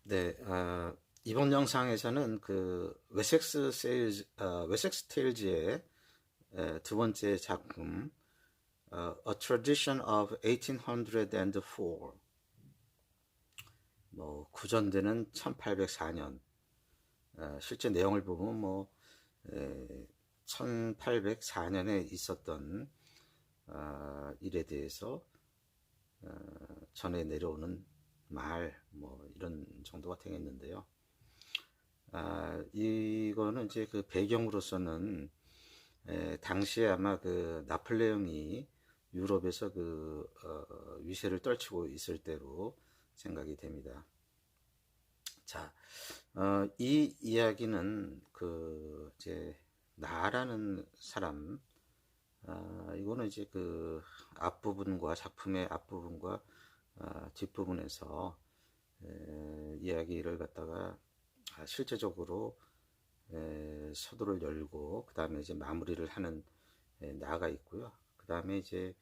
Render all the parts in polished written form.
네, 이번 영상에서는 그 웨섹스 테일즈의 두 번째 작품, A Tradition of 1804, 뭐 구전되는 1804년, 실제 내용을 보면 뭐 1804년에 있었던 일에 대해서 전해 내려오는 말, 뭐 이런 정도가 되겠는데요. 이거는 이제 그 배경으로서는 당시에 아마 그 나폴레옹이 유럽에서 그 위세를 떨치고 있을 때로 생각이 됩니다. 자, 이 이야기는 그 이제 나라는 사람, 이거는 이제 그 앞부분과 작품의 앞부분과 뒷부분에서 이야기를 갖다가 실제적으로 서두를 열고 그 다음에 이제 마무리를 하는 나가 있고요. 그 다음에 이제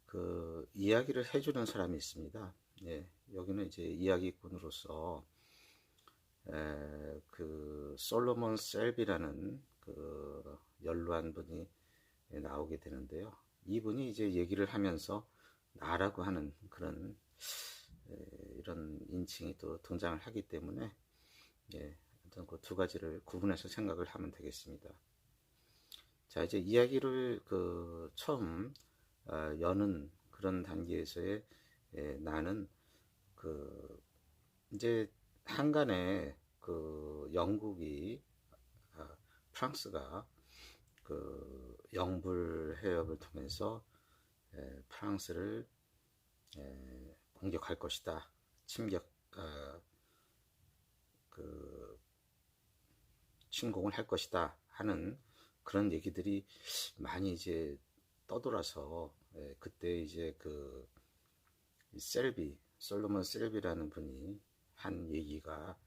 그 이야기를 해주는 사람이 있습니다. 예, 여기는 이제 이야기꾼으로서 그 솔로몬 셀비라는 그 연로한 분이 나오게 되는데요. 이분이 이제 얘기를 하면서 나라고 하는 그런 이런 인칭이 또 등장을 하기 때문에 예, 어떤 그 두 가지를 구분해서 생각을 하면 되겠습니다. 자, 이제 이야기를 그 처음 여는 그런 단계에서의 나는 그 이제 한간에 그 영국이 프랑스가 그 영불 해협을 통해서 프랑스를 공격할 것이다. 침격 그 침공을 할 것이다 하는 그런 얘기들이 많이 이제 떠돌아서 그때 이제 그 솔로몬 셀비라는 분이 한 얘기가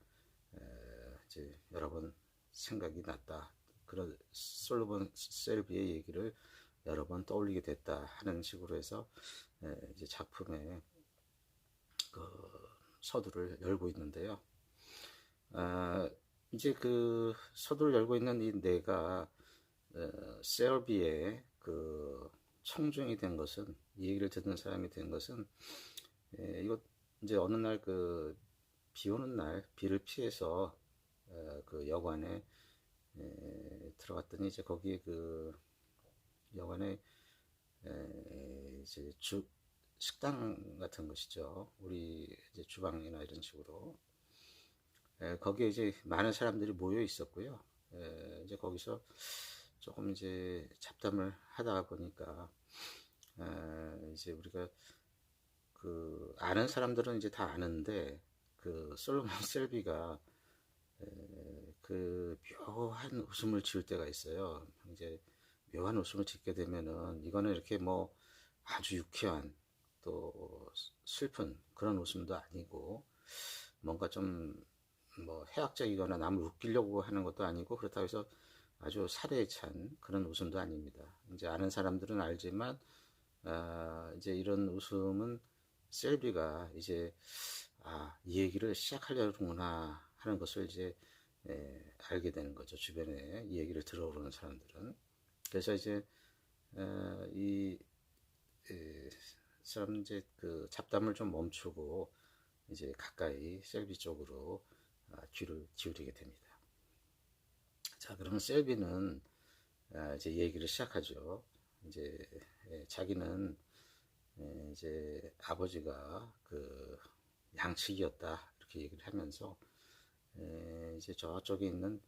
이제 여러 번 생각이 났다. 그런 솔로몬 셀비의 얘기를 여러 번 떠올리게 됐다 하는 식으로 해서 이제 작품의 그 서두를 열고 있는데요. 이제 그 서두를 열고 있는 이 내가 셀비의 그 청중이 된 것은, 이 얘기를 듣는 사람이 된 것은 이거 이제 어느 날 그 비 오는 날 비를 피해서 그 여관에 들어갔더니 이제 거기에 그 여관에 이제 식당 같은 것이죠. 우리 이제 주방이나 이런 식으로 거기에 이제 많은 사람들이 모여 있었고요. 이제 거기서 조금 이제 잡담을 하다가 보니까 이제 우리가 그 아는 사람들은 이제 다 아는데 그 솔로몬 셀비가 그 묘한 웃음을 지을 때가 있어요. 이제 묘한 웃음을 짓게 되면은 이거는 이렇게 뭐 아주 유쾌한 또 슬픈 그런 웃음도 아니고 뭔가 좀 뭐 해학적이거나 남을 웃기려고 하는 것도 아니고 그렇다고 해서 아주 살해에 찬 그런 웃음도 아닙니다. 이제 아는 사람들은 알지만 이제 이런 웃음은 셀비가 이제 이 얘기를 시작하려는구나 하는 것을 이제 알게 되는 거죠. 주변에 이 얘기를 들어오는 사람들은. 그래서 이제 이 사람 이제 그 잡담을 좀 멈추고 이제 가까이 셀비 쪽으로 귀를 기울이게 됩니다. 자, 그러면 셀비는 이제 얘기를 시작하죠. 이제 자기는 이제 아버지가 그 양측이었다 이렇게 얘기를 하면서 이제 저쪽에 있는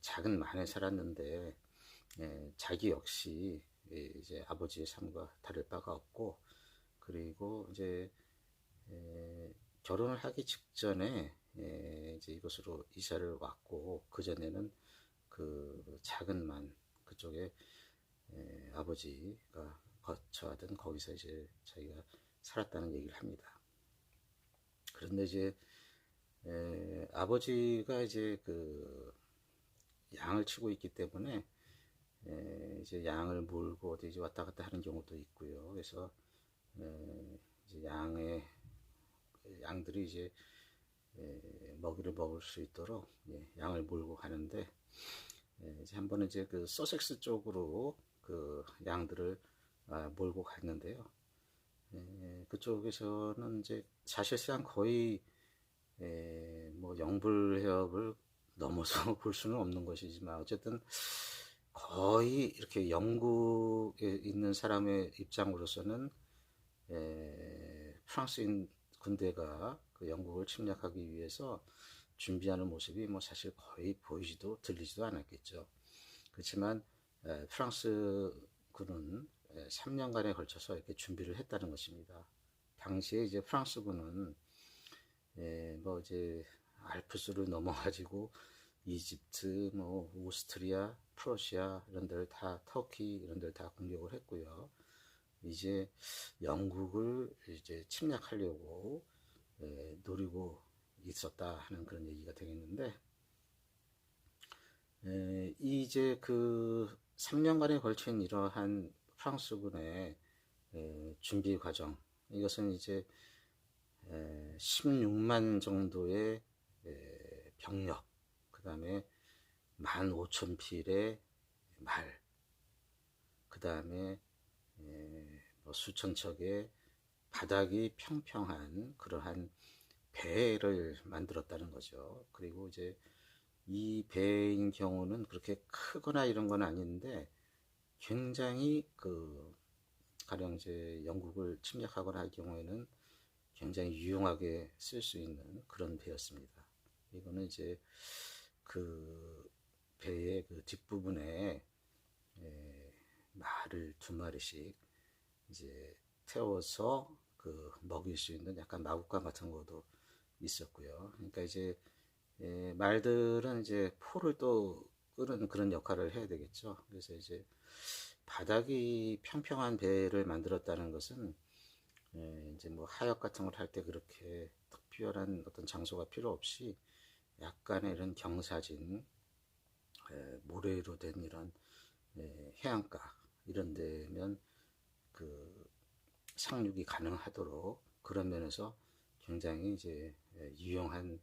작은 만에 살았는데 자기 역시 이제 아버지의 삶과 다를 바가 없고 그리고 이제 결혼을 하기 직전에 이제 이곳으로 이사를 왔고 그 전에는 그 작은 만 그쪽에 아버지가 거처하던 거기서 이제 자기가 살았다는 얘기를 합니다. 그런데 이제 아버지가 이제 그 양을 치고 있기 때문에 이제 양을 몰고 어디 이제 왔다 갔다 하는 경우도 있고요. 그래서 이제 양들이 이제 먹이를 먹을 수 있도록 양을 몰고 가는데, 이제 한 번은 이제 그 서섹스 쪽으로 그 양들을 몰고 갔는데요. 그쪽에서는 이제 사실상 거의 뭐 영불해협을 넘어서 볼 수는 없는 것이지만 어쨌든 거의 이렇게 영국에 있는 사람의 입장으로서는 프랑스인 군대가 그 영국을 침략하기 위해서 준비하는 모습이 뭐 사실 거의 보이지도 들리지도 않았겠죠. 그렇지만 프랑스 군은 3년간에 걸쳐서 이렇게 준비를 했다는 것입니다. 당시에 이제 프랑스군은 뭐 이제 알프스를 넘어가지고 이집트, 뭐 오스트리아, 프러시아 이런 데를 다 터키 이런 데를 다 공격을 했고요. 이제 영국을 이제 침략하려고 노리고 있었다 하는 그런 얘기가 되겠는데, 이제 그 3년간에 걸친 이러한 프랑스군의 준비 과정, 이것은 이제 16만 정도의 병력, 그 다음에 15,000필의 말, 그 다음에 뭐 수천 척의 바닥이 평평한 그러한 배를 만들었다는 거죠. 그리고 이제 이 배인 경우는 그렇게 크거나 이런 건 아닌데 굉장히 그 가령 이제 영국을 침략하거나 할 경우에는 굉장히 유용하게 쓸 수 있는 그런 배였습니다. 이거는 이제 그 배의 그 뒷부분에 말을 2마리씩 이제 태워서 그 먹일 수 있는 약간 마구간 같은 것도 있었고요. 그러니까 이제 말들은 이제 포를 또 끄는 그런 역할을 해야 되겠죠. 그래서 이제 바닥이 평평한 배를 만들었다는 것은 이제 뭐 하역 같은 걸 할 때 그렇게 특별한 어떤 장소가 필요 없이 약간의 이런 경사진, 모래로 된 이런 해안가 이런 데면 그 상륙이 가능하도록 그런 면에서 굉장히 이제 유용한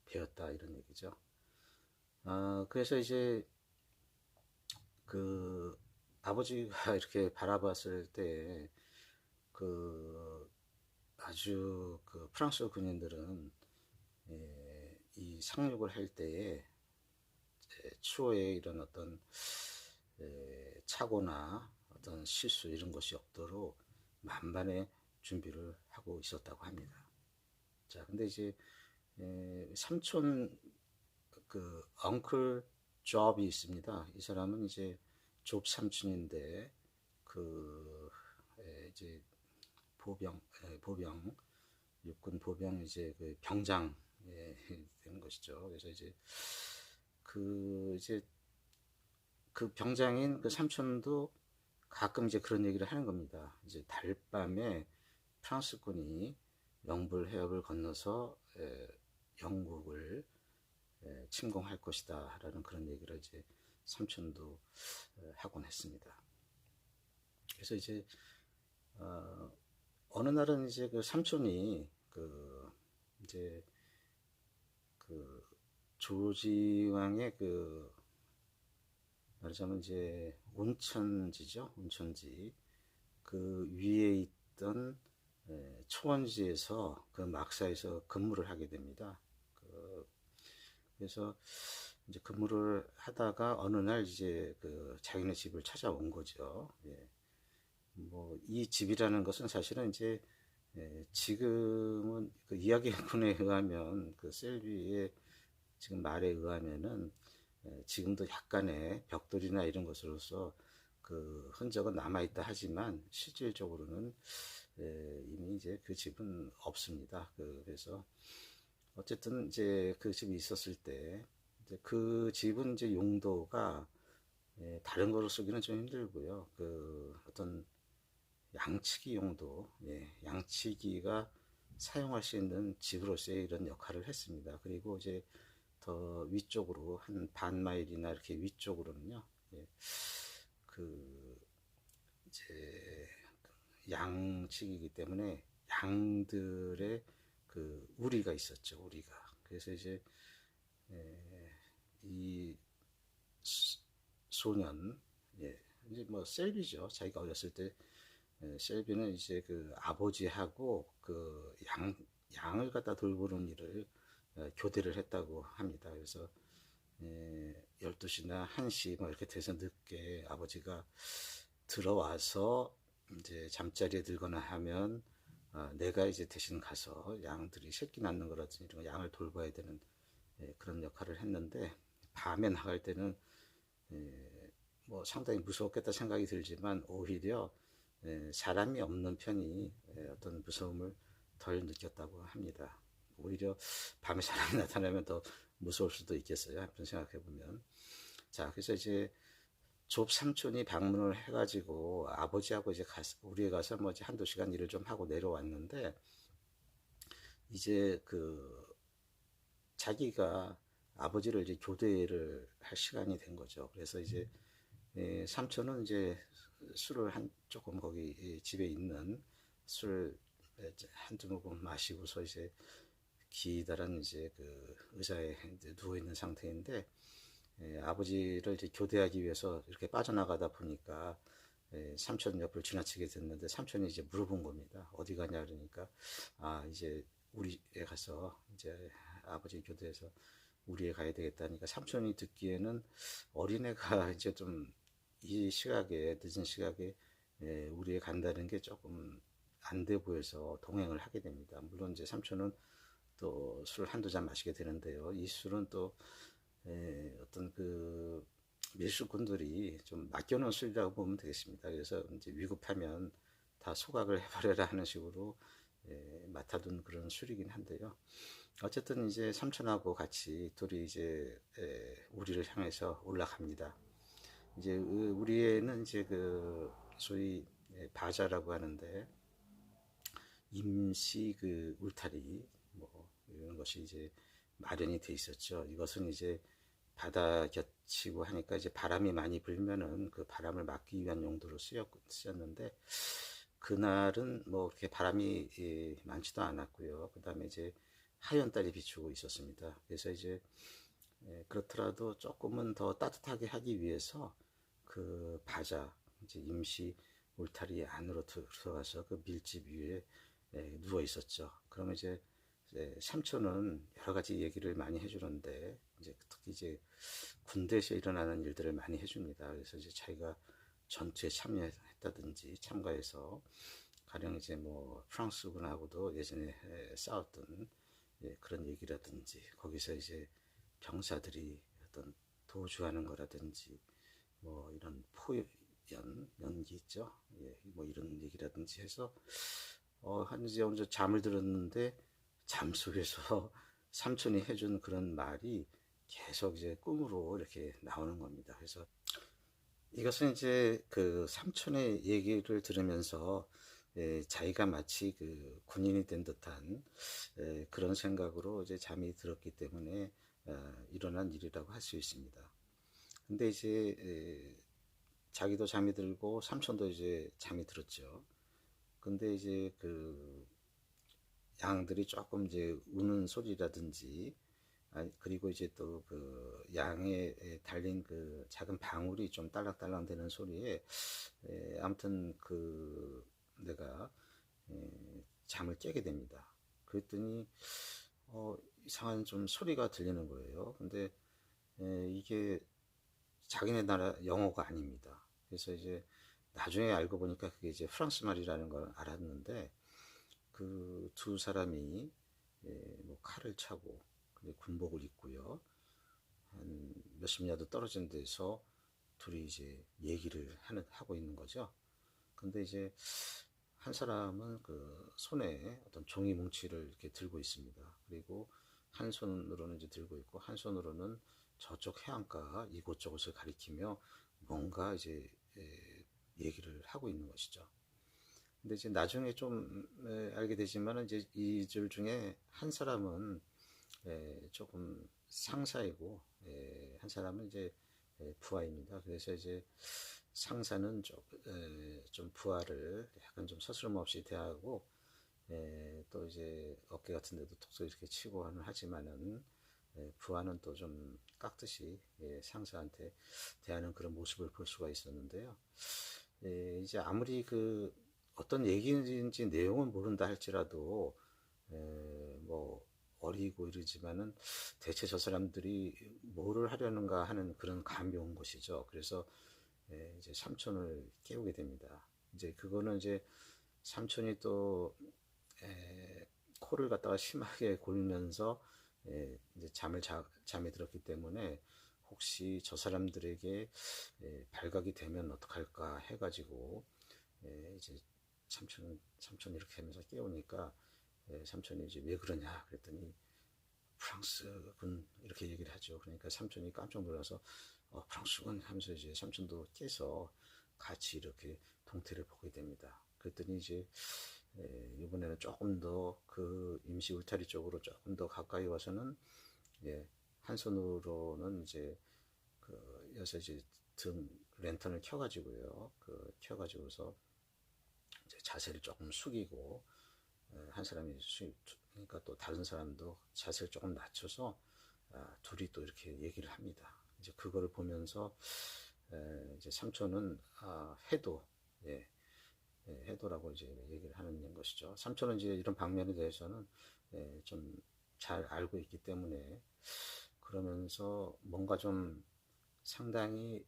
배였다 이런 얘기죠. 그래서 이제 그 아버지가 이렇게 바라봤을 때 그 아주 그 프랑스 군인들은 이 상륙을 할 때에 추후에 이런 어떤 착오나 어떤 실수 이런 것이 없도록 만반의 준비를 하고 있었다고 합니다. 자, 근데 이제 삼촌 그 엉클 잡이 있습니다. 이 사람은 이제 좁 삼촌인데 그 이제 보병 육군 보병 이제 그 병장 되는 것이죠. 그래서 이제 그 병장인 그 삼촌도 가끔 이제 그런 얘기를 하는 겁니다. 이제 달밤에 프랑스군이 영불 해협을 건너서 영국을 침공할 것이다 라는 그런 얘기를 이제 삼촌도 하곤 했습니다. 그래서 이제 어느 날은 이제 그 삼촌이 그 이제 그 조지 왕의 그 말하자면 이제 온천지죠. 온천지 그 위에 있던 초원지에서 그 막사에서 근무를 하게 됩니다. 그래서 이제 근무를 하다가 어느 날 이제 그 자기네 집을 찾아온 거죠. 예. 뭐 이 집이라는 것은 사실은 이제 지금은 그 이야기꾼에 의하면 그 셀비의 지금 말에 의하면은 지금도 약간의 벽돌이나 이런 것으로서 그 흔적은 남아있다 하지만 실질적으로는 이미 이제 그 집은 없습니다. 그래서 어쨌든 이제 그 집이 있었을 때 이제 그 집은 이제 용도가 다른 거로 쓰기는 좀 힘들고요. 그 어떤 양치기 용도, 양치기가 사용할 수 있는 집으로서의 이런 역할을 했습니다. 그리고 이제 더 위쪽으로 한 반 마일이나 이렇게 위쪽으로는요, 그 이제 양치기이기 때문에 양들의 그 우리가 있었죠. 우리가. 그래서 이제 이 소년, 예, 이제 뭐 셀비죠. 자기가 어렸을 때 셀비는 이제 그 아버지하고 그 양을 갖다 돌보는 일을 교대를 했다고 합니다. 그래서 12시나 1시 뭐 이렇게 돼서 늦게 아버지가 들어와서 이제 잠자리에 들거나 하면 내가 이제 대신 가서 양들이 새끼 낳는 거라든지 이런 양을 돌봐야 되는 그런 역할을 했는데, 밤에 나갈 때는 뭐 상당히 무서웠겠다 생각이 들지만 오히려 사람이 없는 편이 어떤 무서움을 덜 느꼈다고 합니다. 오히려 밤에 사람이 나타나면 더 무서울 수도 있겠어요. 한편 생각해 보면. 자, 그래서 이제 조 삼촌이 방문을 해가지고 아버지하고 이제 우리에 가서 뭐 이제 한두 시간 일을 좀 하고 내려왔는데, 이제 그 자기가 아버지를 이제 교대를 할 시간이 된 거죠. 그래서 이제 삼촌은 이제 술을 조금 거기 집에 있는 술 한두 모금 마시고서 이제 기다란 이제 그 의자에 이제 누워 있는 상태인데, 아버지를 이제 교대하기 위해서 이렇게 빠져나가다 보니까 삼촌 옆을 지나치게 됐는데, 삼촌이 이제 물어본 겁니다. 어디 가냐 그러니까 이제 우리에 가서 이제 아버지 교대해서 우리에 가야 되겠다니까, 삼촌이 듣기에는 어린애가 이제 좀 이 시각에, 늦은 시각에 우리에 간다는 게 조금 안 돼 보여서 동행을 하게 됩니다. 물론 이제 삼촌은 또 술 한두 잔 마시게 되는데요. 이 술은 또 어떤 그 밀수꾼들이 좀 맡겨놓은 술이라고 보면 되겠습니다. 그래서 이제 위급하면 다 소각을 해버려라 하는 식으로 맡아둔 그런 술이긴 한데요. 어쨌든 이제 삼촌하고 같이 둘이 이제 우리를 향해서 올라갑니다. 이제 우리에는 이제 그 소위 바자라고 하는데, 임시 그 울타리 뭐 이런 것이 이제 마련이 돼 있었죠. 이것은 이제 바다 겹치고 하니까 이제 바람이 많이 불면은 그 바람을 막기 위한 용도로 쓰였는데, 그날은 뭐 그렇게 바람이 많지도 않았고요. 그 다음에 이제 하얀 달이 비추고 있었습니다. 그래서 이제 그렇더라도 조금은 더 따뜻하게 하기 위해서 그 바자, 이제 임시 울타리 안으로 들어가서 그 밀집 위에 누워 있었죠. 그러면 이제 삼촌은 여러 가지 얘기를 많이 해주는데, 이제 특히 이제 군대에서 일어나는 일들을 많이 해줍니다. 그래서 이제 자기가 전투에 참여했다든지 참가해서, 가령 이제 뭐 프랑스군하고도 예전에 싸웠던 그런 얘기라든지, 거기서 이제 병사들이 어떤 도주하는 거라든지, 뭐 이런 연기 있죠. 예, 뭐 이런 얘기라든지 해서 한 이제 어느 정도 잠을 들었는데, 잠 속에서 삼촌이 해준 그런 말이 계속 이제 꿈으로 이렇게 나오는 겁니다. 그래서 이것은 이제 그 삼촌의 얘기를 들으면서 자기가 마치 그 군인이 된 듯한 그런 생각으로 이제 잠이 들었기 때문에 일어난 일이라고 할 수 있습니다. 근데 이제 자기도 잠이 들고 삼촌도 이제 잠이 들었죠. 근데 이제 그 양들이 조금 이제 우는 소리라든지, 그리고 이제 또 그 양에 달린 그 작은 방울이 좀 딸랑딸랑 되는 소리에 아무튼 그 내가 잠을 깨게 됩니다. 그랬더니 이상한 좀 소리가 들리는 거예요. 근데 이게 자기네 나라 영어가 아닙니다. 그래서 이제 나중에 알고 보니까 그게 이제 프랑스 말이라는 걸 알았는데, 그 두 사람이 뭐 칼을 차고 군복을 입고요, 한 몇십 야드 떨어진 데서 둘이 이제 얘기를 하고 있는 거죠. 근데 이제 한 사람은 그 손에 어떤 종이 뭉치를 이렇게 들고 있습니다. 그리고 한 손으로는 이제 들고 있고, 한 손으로는 저쪽 해안가 이곳저곳을 가리키며 뭔가 이제 얘기를 하고 있는 것이죠. 근데 이제 나중에 좀 알게 되지만은, 이제 이들 중에 한 사람은 조금 상사이고, 한 사람은 이제 부하입니다. 그래서 이제 상사는 좀 부하를 약간 좀 서스럼 없이 대하고, 또 이제 어깨 같은 데도 톡톡 이렇게 치고 하지만은 부하는 또 좀 깍듯이 상사한테 대하는 그런 모습을 볼 수가 있었는데요. 이제 아무리 그 어떤 얘기인지 내용은 모른다 할지라도 뭐 어리고 이러지만은 대체 저 사람들이 뭐를 하려는가 하는 그런 감이 온 것이죠. 그래서 이제 삼촌을 깨우게 됩니다. 이제 그거는 이제 삼촌이 또 코를 갖다가 심하게 골면서 이제 잠에 들었기 때문에 혹시 저 사람들에게 발각이 되면 어떡할까 해가지고 이제 삼촌 이렇게 하면서 깨우니까 삼촌이 이제 왜 그러냐 그랬더니 프랑스군 이렇게 얘기를 하죠. 그러니까 삼촌이 깜짝 놀라서 프랑스군 하면서 이제 삼촌도 깨서 같이 이렇게 동태를 보게 됩니다. 그랬더니 이제 이번에는 조금 더 그 임시 울타리 쪽으로 조금 더 가까이 와서는 한 손으로는 이제 그 여기서 이제 등 랜턴을 켜가지고요. 그 켜가지고서 이제 자세를 조금 숙이고 한 사람이 그러니까 또 다른 사람도 자세를 조금 낮춰서 둘이 또 이렇게 얘기를 합니다. 이제 그거를 보면서 이제 삼촌은 해도 예, 해도라고 이제 얘기를 하는 것이죠. 삼촌은 이제 이런 방면에 대해서는 좀 잘 알고 있기 때문에 그러면서 뭔가 좀 상당히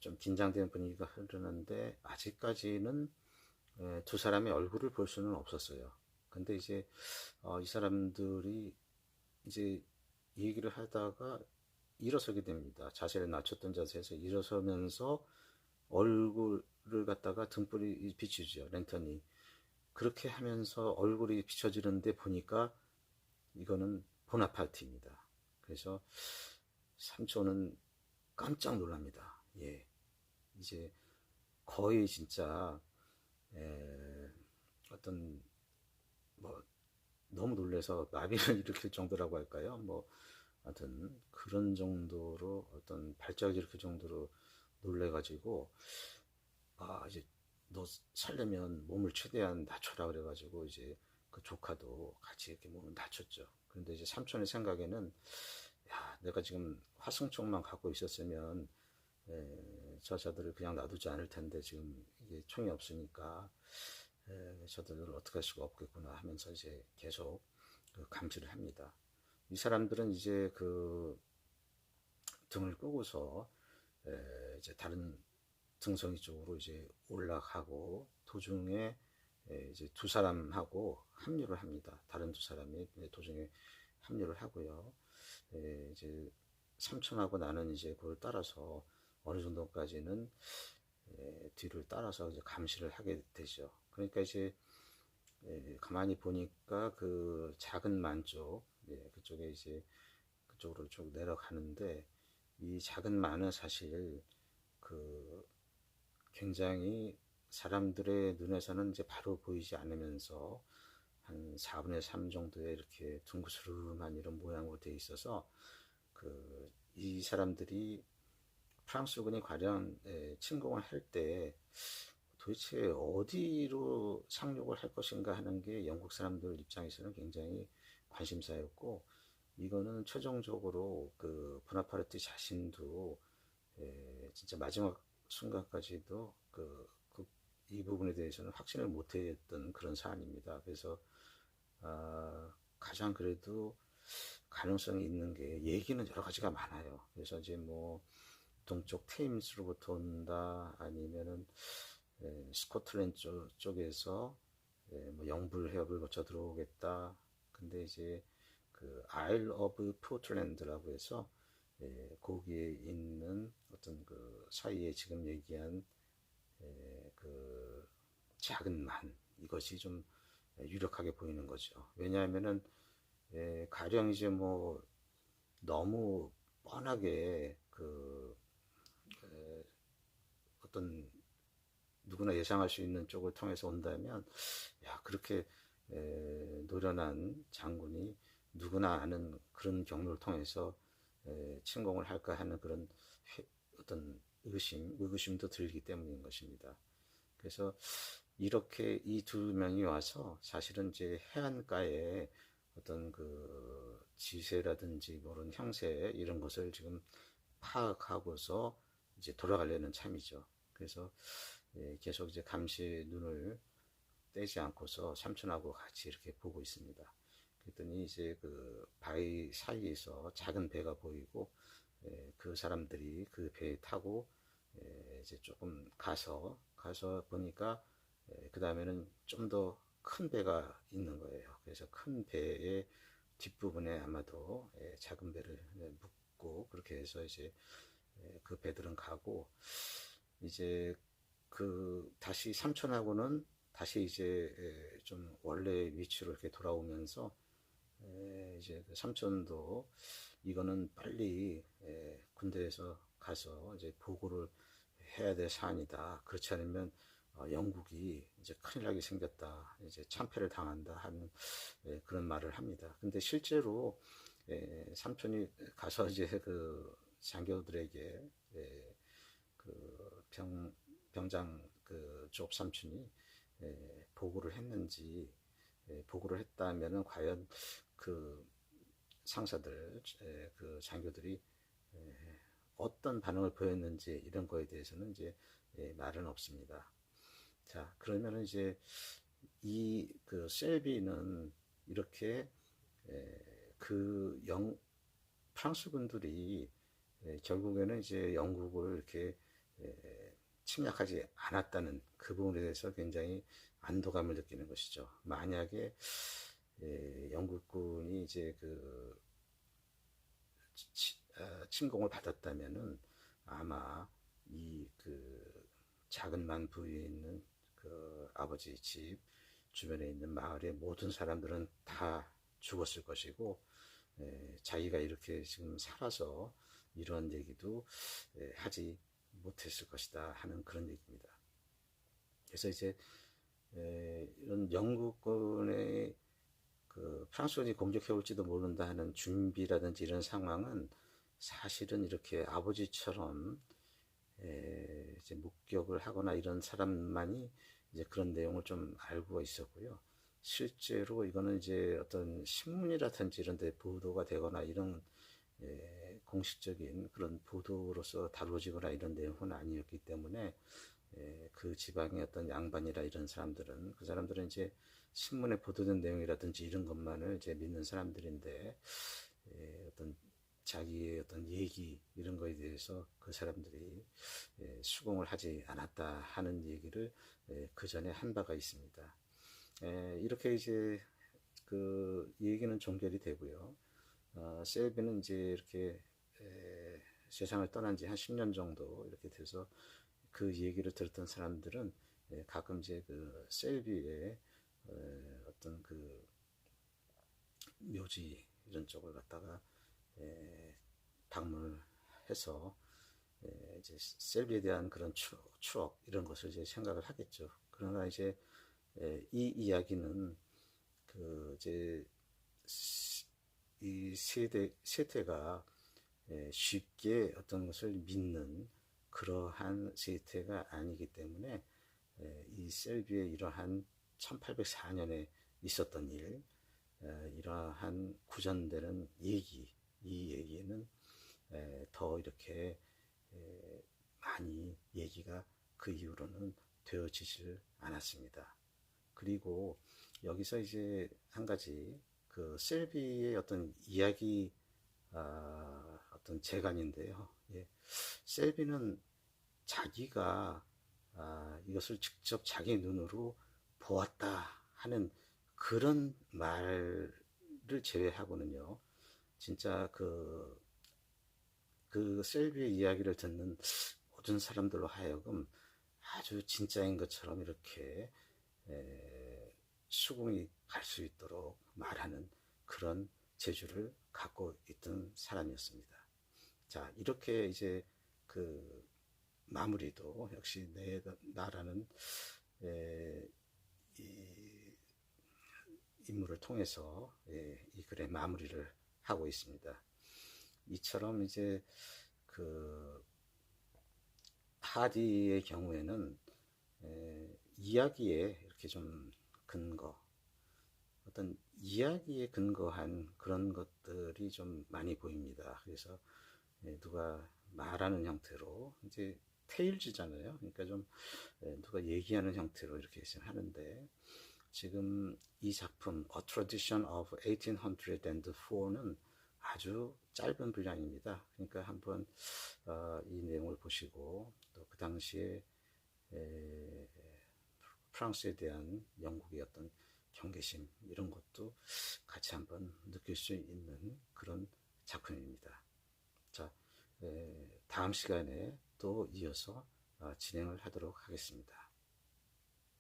좀 긴장된 분위기가 흐르는데 아직까지는 두 사람의 얼굴을 볼 수는 없었어요. 근데 이제 이 사람들이 이제 얘기를 하다가 일어서게 됩니다. 자세를 낮췄던 자세에서 일어서면서 얼굴을 갖다가 등불이 비추죠. 랜턴이. 그렇게 하면서 얼굴이 비춰지는데 보니까 이거는 보나파르트입니다. 그래서 삼촌은 깜짝 놀랍니다. 예. 이제 거의 진짜 어떤 뭐 너무 놀래서 마비를 일으킬 정도라고 할까요? 뭐 하여튼 그런 정도로 어떤 발작을 일으킬 정도로 놀래가지고 이제 너 살려면 몸을 최대한 낮춰라 그래가지고 이제 그 조카도 같이 이렇게 몸을 낮췄죠. 그런데 이제 삼촌의 생각에는 야 내가 지금 화승총만 갖고 있었으면 저자들을 그냥 놔두지 않을 텐데 지금 이게 총이 없으니까 저들을 어떻게 할 수가 없겠구나 하면서 이제 계속 그 감시를 합니다. 이 사람들은 이제 그 등을 끄고서 이제 다른 등성이 쪽으로 이제 올라가고 도중에 이제 두 사람하고 합류를 합니다. 다른 두 사람이 도중에 합류를 하고요. 이제 삼촌하고 나는 이제 그걸 따라서 어느 정도까지는 뒤를 따라서 이제 감시를 하게 되죠. 그러니까 이제 가만히 보니까 그 작은 만 쪽, 그쪽에 이제 그쪽으로 쭉 내려가는데 이 작은 만은 사실 그 굉장히 사람들의 눈에서는 이제 바로 보이지 않으면서 한 4분의 3 정도의 이렇게 둥그스름한 이런 모양으로 되어 있어서 이 사람들이 프랑스군이 과연 침공을 할 때 도대체 어디로 상륙을 할 것인가 하는 게 영국 사람들 입장에서는 굉장히 관심사였고 이거는 최종적으로 그 보나파르트 자신도 진짜 마지막 순간까지도 이 부분에 대해서는 확신을 못했던 그런 사안입니다. 그래서 가장 그래도 가능성이 있는 게 얘기는 여러 가지가 많아요. 그래서 이제 뭐 동쪽 테임스로부터 온다 아니면은 스코틀랜드 쪽에서 뭐 영불 해협을 거쳐 들어오겠다. 근데 이제 그 아일 오브 포틀랜드라고 해서 거기에 있는 어떤 그 사이에 지금 얘기한 그 작은 만 이것이 좀 유력하게 보이는 거죠. 왜냐하면은 가령 이제 뭐 너무 뻔하게 그 어떤 누구나 예상할 수 있는 쪽을 통해서 온다면 야 그렇게 노련한 장군이 누구나 아는 그런 경로를 통해서 침공을 할까 하는 그런 어떤 의구심도 들기 때문인 것입니다. 그래서 이렇게 이 두 명이 와서 사실은 이제 해안가에 어떤 그 지세라든지 그런 형세 이런 것을 지금 파악하고서 이제 돌아가려는 참이죠. 그래서 계속 이제 감시의 눈을 떼지 않고서 삼촌하고 같이 이렇게 보고 있습니다. 그랬더니 이제 그 바위 사이에서 작은 배가 보이고 그 사람들이 그 배에 타고 이제 조금 가서 보니까 그 다음에는 좀 더 큰 배가 있는 거예요. 그래서 큰 배의 뒷부분에 아마도 작은 배를 묶고 그렇게 해서 이제 그 배들은 가고 이제 그 다시 삼촌하고는 다시 이제 좀 원래 위치로 이렇게 돌아오면서 이제 그 삼촌도 이거는 빨리 군대에서 가서 이제 보고를 해야 될 사안이다. 그렇지 않으면 영국이 이제 큰일 나게 생겼다. 이제 참패를 당한다 하는 그런 말을 합니다. 근데 실제로 삼촌이 가서 이제 그 장교들에게 그 병장 그 조업 삼촌이 보고를 했는지 보고를 했다면은 과연 그 상사들 그 장교들이 어떤 반응을 보였는지 이런 거에 대해서는 이제 말은 없습니다. 자, 그러면은 이제 이 그 셀비는 이렇게 그 프랑스 군들이 결국에는 이제 영국을 이렇게 침략하지 않았다는 그 부분에 대해서 굉장히 안도감을 느끼는 것이죠. 만약에 영국군이 이제 그 침공을 받았다면은 아마 이 그 작은 만 부위에 있는 그 아버지 집 주변에 있는 마을의 모든 사람들은 다 죽었을 것이고 자기가 이렇게 지금 살아서 이런 얘기도 하지 못했을 것이다 하는 그런 얘기입니다. 그래서 이제 이런 영국군의 그 프랑스군이 공격해 올지도 모른다 하는 준비라든지 이런 상황은 사실은 이렇게 아버지처럼 이제 목격을 하거나 이런 사람만이 이제 그런 내용을 좀 알고 있었고요. 실제로 이거는 이제 어떤 신문이라든지 이런 데 보도가 되거나 이런 공식적인 그런 보도로서 다뤄지거나 이런 내용은 아니었기 때문에 그 지방의 어떤 양반이라 이런 사람들은 그 사람들은 이제 신문에 보도된 내용이라든지 이런 것만을 이제 믿는 사람들인데 어떤 자기의 어떤 얘기 이런 거에 대해서 그 사람들이 수긍을 하지 않았다 하는 얘기를 그 전에 한 바가 있습니다. 이렇게 이제 그 얘기는 종결이 되고요. 셀비는 이제 이렇게 세상을 떠난 지 한 10년 정도 이렇게 돼서 그 얘기를 들었던 사람들은 가끔 이제 그 셀비의 어떤 그 묘지 이런 쪽을 갖다가 방문을 해서 이제 셀비에 대한 그런 추억 이런 것을 이제 생각을 하겠죠. 그러나 이제 이 이야기는 그 이제 이 세태가 쉽게 어떤 것을 믿는 그러한 세태가 아니기 때문에 이 셀비의 이러한 1804년에 있었던 일, 이러한 구전되는 얘기, 이 얘기는 더 이렇게 많이 얘기가 그 이후로는 되어지질 않았습니다. 그리고 여기서 이제 한 가지 그 셀비의 어떤 이야기 어떤 재간인데요. 예. 셀비는 자기가 이것을 직접 자기 눈으로 보았다 하는 그런 말을 제외하고는요. 진짜 그 셀비의 이야기를 듣는 모든 사람들로 하여금 아주 진짜인 것처럼 이렇게 수긍이 갈 수 있도록 말하는 그런 재주를 갖고 있던 사람이었습니다. 자, 이렇게 이제 그 마무리도 역시 나라는 이 인물을 통해서 이 글의 마무리를 하고 있습니다. 이처럼 이제 그 하디의 경우에는 이야기에 이렇게 좀 근거, 어떤 이야기에 근거한 그런 것들이 좀 많이 보입니다. 그래서 누가 말하는 형태로 이제 테일즈잖아요. 그러니까 좀 누가 얘기하는 형태로 이렇게 하는데 지금 이 작품 A Tradition of 1804는 아주 짧은 분량입니다. 그러니까 한번 이 내용을 보시고 또 그 당시에 프랑스에 대한 영국의 어떤 경계심 이런 것도 같이 한번 느낄 수 있는 그런 작품입니다. 자, 다음 시간에 또 이어서 진행을 하도록 하겠습니다.